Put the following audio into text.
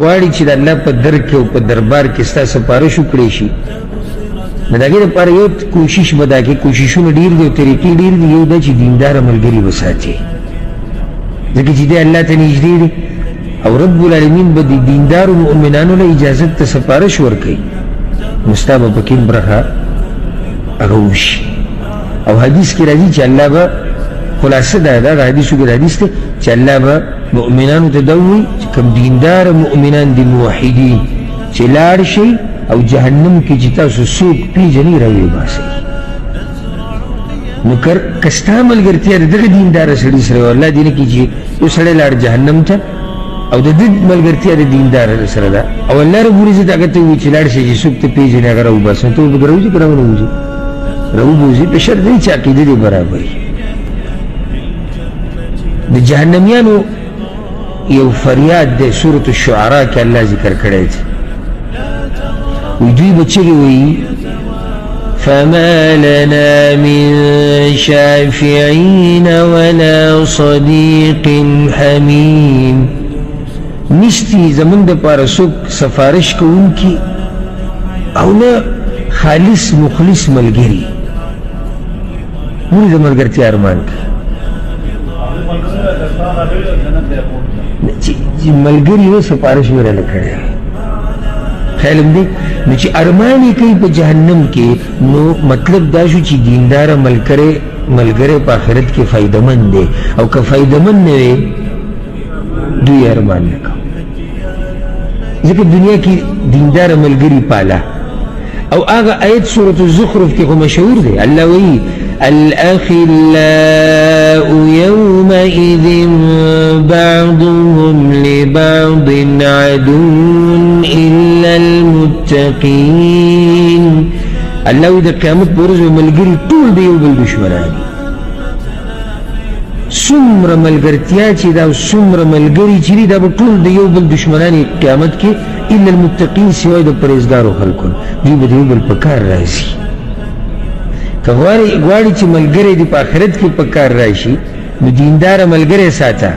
غواړي چې د الله په در کې او په دربار کې ستا سپارش وکړی شي نو د هغې دپاره یو کوشش به دا کې کوششونه ډېر دي او طریقې ډېر دي یو دا چې دینداره ملګري وساتې ځکه چې دی الله ته نږدې دی او رب العالمین به د دیندارو مؤمنانو له اجازت ته سپارش ورکوي نو ستا به پکې برخه هغه وشي او حدیث کې راځي چې الله به خلاصه دا د حدیثو کې حدیث دی چې الله به مؤمنانو ته دا ووایي چې کوم دیندار مؤمنان دي موحدین چې لاړ شئ او جهنم کې چې تاسو څوک پیژنئ راویې باسئ نو که ستا ملګرتیا د دغه دینداره سړي سره وي الله دې نه کړي چې یو سړی لاړ جهنم ته او د دې ملګرتیا د دیندار سره ده او الله رب العزت هغه ته وایي چې لاړ شي چې څوک ته پیژنې هغه راوباسه ته به راوځي که راونه راوبوځي په شرط دی چې عقیده دې برابر وي د جهنمیانو یو فریاد دی سورة الشعراء کې الله ذکر کړی دی وی دوی به چغې وایي فما لنا من شافعين ولا صديق حميم نشتی زمون د پاره څوک سفارش کوونکي او نه خالص مخلص ملګري موږ د ملګرتیا ارمان کوي چې ملګري و سفارش ورله کړی خیال هم دی نو چې ارمان یې کوي په جهنم کې نو مطلب دا شو چې دینداره ملګری په آخرت کې فایدهمند دی او که فایدهمند نه وي دوی ارمان نه کوي ځکه دنیا کې دینداره ملګري پاله او هغه آیت سورة الزخرف کې خو مشهور دی الله وایي الأخلاء يومئذ بعضهم لبعض عدو إلا المتقين الله د قیامت په ورځ ملګري ټول د یو بل دشمنان دي څومره ملګرتیا چې دا څومره ملګري چې دي دا به ټول د یو بل دشمنان قیامت کې الا المتقین سوای د پرهیزګارو خلکو دوی به د یو بل په کار راځي که غواړي چې ملګری دې په آخرت کې په کار راشي نو دینداره ملګری ساته